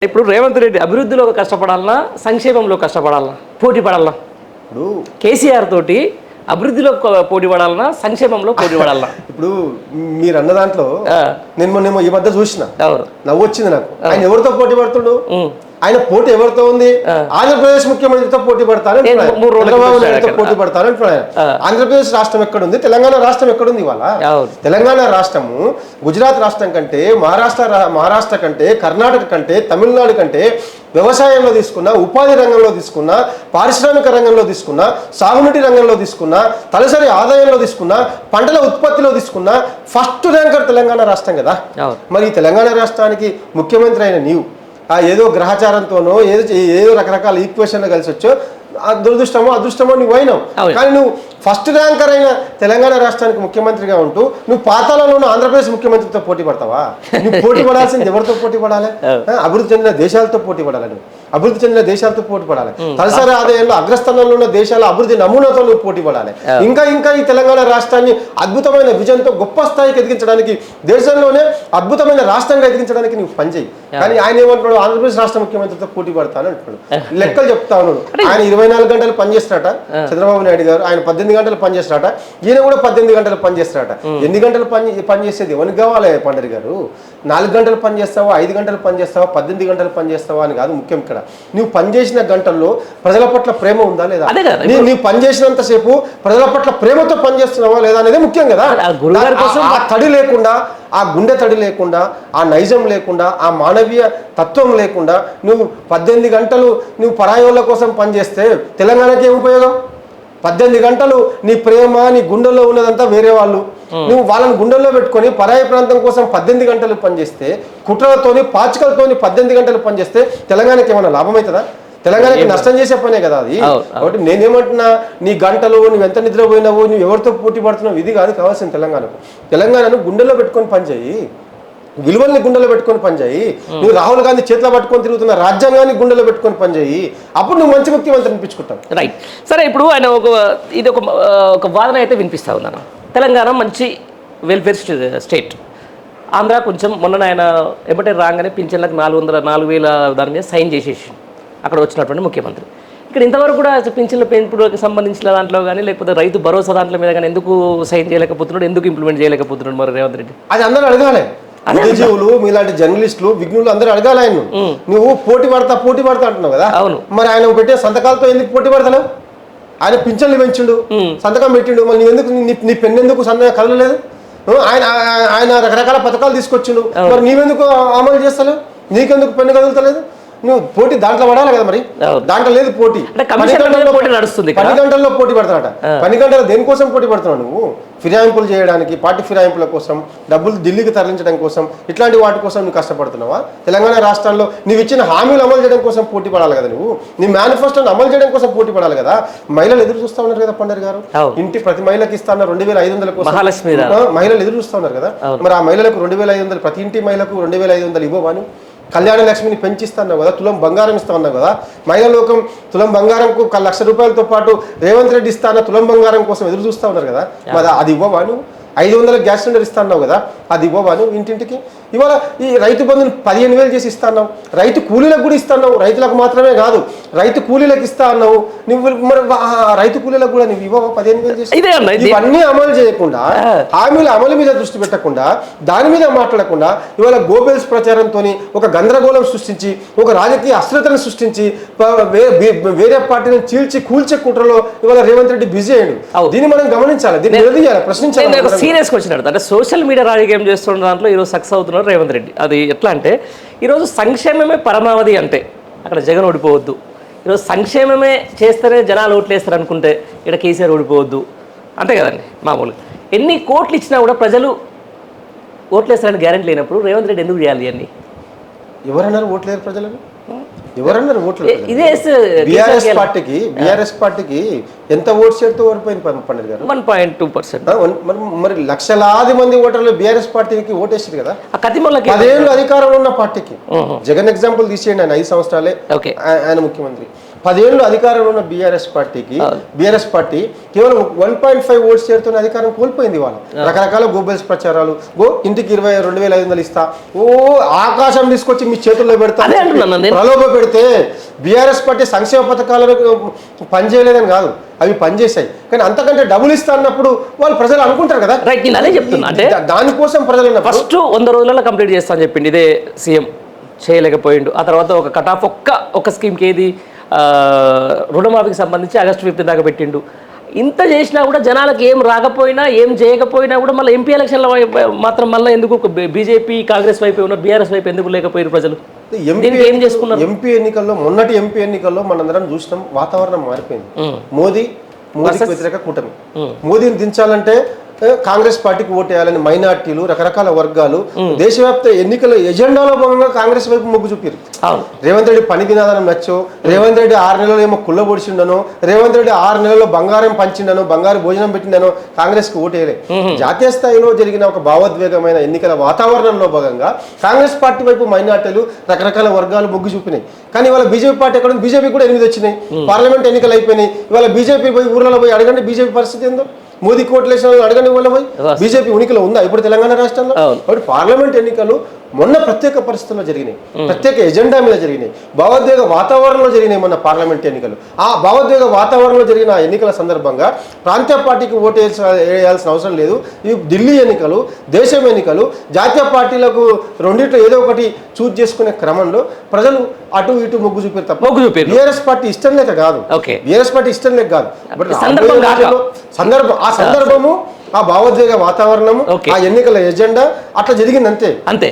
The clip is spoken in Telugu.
ఇప్పుడు రేవంత్ రెడ్డి అభివృద్ధిలో కష్టపడాలన్నా సంక్షేమంలో కష్టపడాలన్నా పోటీ పడాలన్నా ఇప్పుడు కేసీఆర్ తోటి అభివృద్ధిలో పోటీ పడాలన్నా సంక్షేమంలో పోటీ పడాలన్నా ఇప్పుడు మీరు అన్న దాంట్లో నేను ఈ మధ్య చూసిన నవ్వు వచ్చింది నాకు. ఆయన ఎవరితో పోటీ పడుతుండు? ఆయన పోటీ ఎవరితో ఉంది? ఆంధ్రప్రదేశ్ ముఖ్యమంత్రితో పోటీ పడతాను, చంద్రబాబు నాయుడుతో పోటీ పడతాను అంటున్నాడు. ఆంధ్రప్రదేశ్ రాష్ట్రం ఎక్కడుంది? తెలంగాణ రాష్ట్రం ఎక్కడుంది? ఇవాళ తెలంగాణ రాష్ట్రము గుజరాత్ రాష్ట్రం కంటే, మహారాష్ట్ర కంటే, కర్ణాటక కంటే, తమిళనాడు కంటే వ్యవసాయంలో తీసుకున్నా, ఉపాధి రంగంలో తీసుకున్నా, పారిశ్రామిక రంగంలో తీసుకున్నా, సాగునీటి రంగంలో తీసుకున్నా, తలసరి ఆదాయంలో తీసుకున్నా, పంటల ఉత్పత్తిలో తీసుకున్నా ఫస్ట్ ర్యాంకర్ తెలంగాణ రాష్ట్రం కదా. మరి ఈ తెలంగాణ రాష్ట్రానికి ముఖ్యమంత్రి అయిన నీవు ఏదో గ్రహచారంతోనో ఏదో రకరకాల ఈక్వేషన్లు కలిసి వచ్చో దురదృష్టమో అదృష్టమో నువ్వు అయినావు. కానీ నువ్వు ఫస్ట్ ర్యాంకర్ అయిన తెలంగాణ రాష్ట్రానికి ముఖ్యమంత్రిగా ఉంటూ నువ్వు పాతాళంలో ఆంధ్రప్రదేశ్ ముఖ్యమంత్రితో పోటీ పడతావా? నువ్వు పోటీ పడాల్సింది ఎవరితో పోటీ పడాలి? అభివృద్ధి చెందిన దేశాలతో పోటీ పడాలి. నువ్వు అభివృద్ధి చెందిన దేశాలతో పోటీ పడాలి. తలసరి ఆదాయంలో అగ్రస్థానంలో ఉన్న దేశాల అభివృద్ధి నమూనాతో నువ్వు పోటీ పడాలి. ఇంకా ఈ తెలంగాణ రాష్ట్రాన్ని అద్భుతమైన విజన్తో గొప్ప స్థాయికి ఎదిగించడానికి, దేశంలోనే అద్భుతమైన రాష్ట్రంగా ఎదిగించడానికి నువ్వు పనిచేయి. కానీ ఆయన ఏమంటున్నాడు? ఆంధ్రప్రదేశ్ రాష్ట్ర ముఖ్యమంత్రితో పోటీ పడతాను అంటున్నాడు. లెక్కలు చెప్తా ఉన్నాడు. ఆయన 24 గంటలు పనిచేస్తారట చంద్రబాబు నాయుడు గారు, ఆయన 18 గంటలు పనిచేస్తారట, ఈయన కూడా 18 గంటలు పనిచేస్తారట. ఎన్ని గంటలు పనిచేసేది ఎవరికి కావాలి పండరి గారు? 4 గంటలు పనిచేస్తావా, 5 గంటలు పనిచేస్తావా, 18 గంటలు పనిచేస్తావా అని కాదు ముఖ్యం. ఇక్కడ నువ్వు పనిచేసిన గంటల్లో ప్రజల పట్ల ప్రేమ ఉందా లేదా? నీవు పనిచేసినంతసేపు ప్రజల పట్ల ప్రేమతో పనిచేస్తున్నావా లేదా అనేది ముఖ్యం కదా. ఆ తడి లేకుండా, ఆ గుండె తడి లేకుండా, ఆ నైజం లేకుండా, ఆ మానవీయ తత్వం లేకుండా నువ్వు 18 గంటలు నువ్వు పరాయోళ్ళ కోసం పనిచేస్తే తెలంగాణకి ఏం ఉపయోగం? 18 గంటలు నీ ప్రేమ, నీ గుండెల్లో ఉన్నదంతా వేరే వాళ్ళు. నువ్వు వాళ్ళని గుండెల్లో పెట్టుకొని పరాయి ప్రాంతం కోసం 18 గంటలు పనిచేస్తే, కుట్రలతోని పాచికలతోని 18 గంటలు పనిచేస్తే తెలంగాణకి ఏమైనా లాభం అవుతుందా? తెలంగాణకి నష్టం చేసే పనే కదా అది. కాబట్టి నేనేమంటున్నా, నీ గంటలు నువ్వు ఎంత నిద్రపోయినావు, నువ్వు ఎవరితో పోటీ పడుతున్నావు, ఇది కాదు కావాల్సింది తెలంగాణకు. తెలంగాణను గుండెల్లో పెట్టుకొని పనిచేయి, విలువల్ని గుండెలో పెట్టుకొని పనిచేయి. నువ్వు రాహుల్ గాంధీ చేతిలో పట్టుకొని తిరుగుతున్న రాజ్యాంగాన్ని గుండెలో పెట్టుకొని పనిచేయి. అప్పుడు నువ్వు మంచి ముఖ్యమంత్రి అనిపించుకుంటావు. రైట్. సరే, ఇప్పుడు ఆయన ఒక వాదన అయితే వినిపిస్తా ఉందన్న. తెలంగాణ మంచి వెల్ఫేర్ స్టేట్, ఆంధ్ర కొంచెం మొన్న ఆయన ఎమ్మటే రాగానే పింఛన్లకు 4,000 దాని మీద సైన్ చేసేసి అక్కడ వచ్చినటువంటి ముఖ్యమంత్రి ఇక్కడ ఇంతవరకు కూడా పింఛన్ల పెంపుడుకి సంబంధించిన దాంట్లో కానీ, లేకపోతే రైతు భరోసా దాంట్లో మీద కానీ ఎందుకు సైన్ చేయలేకపోతున్నాడు, ఎందుకు ఇంప్లిమెంట్ చేయలేకపోతున్నాడు మరి రేవంత్ రెడ్డి? అది అందరూ అడగాలి. బుద్ధిజీవులు, మీలాంటి జర్నలిస్టులు, విఘ్నులు అందరూ అడగాలి ఆయన. నువ్వు పోటీ పడతా అంటున్నావు కదా. అవును. మరి ఆయన పెట్టే సంతకాలతో ఎందుకు పోటీ పడతావు? ఆయన పింఛన్లు పెంచిండు, సంతకం పెట్టిండు, మరి నువ్వెందుకు నీ పెన్ను ఎందుకు సంతకం కలగలేదు? ఆయన రకరకాల పథకాలు తీసుకొచ్చిండు, మరి నీవెందుకు అమలు చేస్తలేవు? నీకెందుకు పెన్ను కదులుతలేదు? నువ్వు పోటీ దాంట్లో పడాలి కదా. మరి దాంట్లో లేదు పోటీ. 10 గంటల్లో పోటీ పడతాడట. 10 గంటలు దేనికోసం పోటీ పడుతున్నావు నువ్వు? ఫిరాయింపులు చేయడానికి, పార్టీ ఫిరాయింపుల కోసం, డబ్బులు ఢిల్లీకి తరలించడం కోసం, ఇట్లాంటి వాటి కోసం నువ్వు కష్టపడుతున్నావా? తెలంగాణ రాష్ట్రాల్లో నువ్వు ఇచ్చిన హామీలు అమలు చేయడం కోసం పోటీ పడాలి కదా. నువ్వు నీ మేనిఫెస్టోని అమలు చేయడం కోసం పోటీ పడాలి కదా. మహిళలు ఎదురు చూస్తా ఉన్నారు కదా పండరి గారు. ఇంటి ప్రతి మహిళకి ఇస్తా ఉన్నారు 2,500 కోసం మహిళలు ఎదురు చూస్తా ఉన్నారు కదా. మరి ఆ మహిళలకు 2,500, ప్రతి ఇంటి మహిళకు 2,500 ఇవ్వవాను. కళ్యాణ లక్ష్మిని పెంచిస్తున్నావు కదా, తులం బంగారం ఇస్తా ఉన్నావు కదా. మహిళా లోకం తులం బంగారంకు 1,00,000 రూపాయలతో పాటు రేవంత్ రెడ్డి ఇస్తాన తులం బంగారం కోసం ఎదురు చూస్తూ ఉన్నారు కదా. మరి అది ఇవ్వవా నువ్వు? 500 గ్యాస్ సిలిండర్ ఇస్తా అన్నావు కదా, అది ఇవ్వవా నువ్వు ఇంటింటికి? ఇవాళ ఈ రైతు బంధుని 15,000 చేసి ఇస్తా అన్నావు. రైతు కూలీలకు కూడా ఇస్తా అన్నావు. రైతులకు మాత్రమే కాదు, రైతు కూలీలకు ఇస్తా అన్నావు. నువ్వు మరి రైతు కూలీలకు కూడా నువ్వు ఇవ్వవా 15,000 చేసి? ఇవన్నీ అమలు చేయకుండా, హామీల అమలు మీద దృష్టి పెట్టకుండా, దాని మీద మాట్లాడకుండా ఇవాళ గోబెల్స్ ప్రచారంతో ఒక గందరగోళం సృష్టించి, ఒక రాజకీయ అశ్రద్ధను సృష్టించి, వేరే పార్టీని కూల్చే కుట్రలో ఇవాళ రేవంత్ రెడ్డి బిజీ అయ్యాడు. దీన్ని మనం గమనించాలి, దీన్ని నిలదీయాలి, ప్రశ్నించాలి. సీరియస్గా వచ్చినాడు అంటే సోషల్ మీడియా రాజకీయం చేస్తున్న దాంట్లో ఈరోజు సక్సెస్ అవుతున్నాడు రేవంత్ రెడ్డి. అది ఎట్లా అంటే, ఈరోజు సంక్షేమమే పరమావధి అంటే అక్కడ జగన్ ఓడిపోవద్దు, ఈరోజు సంక్షేమమే చేస్తేనే జనాలు ఓట్లు వేస్తారు అనుకుంటే ఇక్కడ కేసీఆర్ ఓడిపోవద్దు, అంతే కదండి. మామూలుగా ఎన్ని కోట్లు ఇచ్చినా కూడా ప్రజలు ఓట్లు వేస్తారని గ్యారెంటీ లేనప్పుడు రేవంత్ రెడ్డి ఎందుకు చేయాలి అన్ని? ఎవరన్నారు ఓట్లేరు ప్రజలకు? ఎవరన్నారు ఓట్లు? బీఆర్ఎస్ పార్టీకి ఎంత ఓట్ షేర్తో ఓడిపోయింది పండుగ గారు? 1.2%. మరి లక్షలాది మంది ఓటర్లు బీఆర్ఎస్ పార్టీకి ఓటేసారు కదా. 10 ఏళ్ళు అధికారంలో ఉన్న పార్టీకి. జగన్ ఎగ్జాంపుల్ తీసేయండి, ఆయన 5 సంవత్సరాలే ఆయన ముఖ్యమంత్రి. 10 ఏళ్ళు అధికారంలో ఉన్న బీఆర్ఎస్ పార్టీ కేవలం 1.5 ఓట్స్ చేరుతున్న అధికారం కోల్పోయింది వాళ్ళు. రకరకాల గోబెల్స్ ప్రచారాలు, ఇంటికి 22,500 ఇస్తా, ఆకాశం తీసుకొచ్చి మీ చేతుల్లో పెడతా, ప్రలోభ పెడితే బీఆర్ఎస్ పార్టీ సంక్షేమ పథకాలను పనిచేయలేదని కాదు, అవి పనిచేశాయి. కానీ అంతకంటే డబ్బులు ఇస్తా అన్నప్పుడు వాళ్ళు ప్రజలు అనుకుంటారు కదా. రైట్, నేను అదే చెప్తున్నా. అంటే దానికోసం ప్రజలు ఫస్ట్ 100 రోజులలో కంప్లీట్ చేస్తా అని చెప్పింది ఇదే సీఎం, చేయలేకపోయిండు. ఆ తర్వాత ఒక కట్ ఆఫ్ ఒక్క స్కీమ్కి ఏది రుణమాఫీకి సంబంధించి ఆగస్టు 15 దాకా పెట్టిండు. ఇంత చేసినా కూడా జనాలకు ఏం రాకపోయినా ఏం చేయకపోయినా కూడా మళ్ళీ ఎంపీ ఎలక్షన్ల మాత్రం మళ్ళీ ఎందుకు బీజేపీ కాంగ్రెస్ వైపు ఉన్న బీఆర్ఎస్ వైపు ఎందుకు లేకపోయారు ప్రజలు? ఏం చేసుకున్నారు? ఎంపీ ఎన్నికల్లో, మొన్నటి ఎంపీ ఎన్నికల్లో మనందరం చూసినాం, వాతావరణం మారిపోయింది. మోదీకి వ్యతిరేక కూటమి. మోదీని దించాలంటే కాంగ్రెస్ పార్టీకి ఓటు వేయాలని మైనార్టీలు, రకరకాల వర్గాలు దేశవ్యాప్త ఎన్నికల ఎజెండాలో భాగంగా కాంగ్రెస్ వైపు మొగ్గు చూపారు. రేవంత్ రెడ్డి పని విధానం నచ్చో, రేవంత్ రెడ్డి 6 నెలలు ఏమో కుళ్ళ పొడిచిండనో, రేవంత్ రెడ్డి 6 నెలల్లో బంగారం పంచిండనో, బంగారు భోజనం పెట్టిండనో కాంగ్రెస్ కు ఓటు వేయలే. జాతీయ స్థాయిలో జరిగిన ఒక భావోద్వేగమైన ఎన్నికల వాతావరణంలో భాగంగా కాంగ్రెస్ పార్టీ వైపు మైనార్టీలు, రకరకాల వర్గాలు మొగ్గు చూపినాయి. కానీ ఇవాళ బీజేపీ పార్టీ ఎక్కడ ఉంది? బీజేపీ కూడా 8 వచ్చినాయి. పార్లమెంట్ ఎన్నికలు అయిపోయినాయి. ఇవాళ బీజేపీ పోయి ఊర్లలో పోయి అడగండి బీజేపీ పరిస్థితి ఏందో. మోదీ కోట్లేసిన అడగండి వాళ్ళ పోయి బీజేపీ ఉనికిలో ఉందా ఇప్పుడు తెలంగాణ రాష్ట్రంలో? కాబట్టి పార్లమెంట్ ఎన్నికలు మొన్న ప్రత్యేక పరిస్థితుల్లో జరిగినాయి, ప్రత్యేక ఎజెండా మీద జరిగినాయి, భావోద్వేగ వాతావరణంలో జరిగినాయి మొన్న పార్లమెంట్ ఎన్నికలు. ఆ భావోద్వేగ వాతావరణంలో జరిగిన ఎన్నికల సందర్భంగా ప్రాంతీయ పార్టీకి ఓటు వేయాల్సిన అవసరం లేదు. ఇవి ఢిల్లీ ఎన్నికలు, దేశం ఎన్నికలు, జాతీయ పార్టీలకు రెండింటిలో ఏదో ఒకటి చూజ్ చేసుకునే క్రమంలో ప్రజలు అటు ఇటు మొగ్గు చూపారు తప్ప బీఆర్ఎస్ పార్టీ ఇష్టం లేక కాదు. బీఆర్ఎస్ పార్టీ ఇష్టం లేక కాదు. బట్ సందర్భము, ఆ భావోద్వేగ వాతావరణము, ఆ ఎన్నికల ఎజెండా అట్లా జరిగింది అంతే.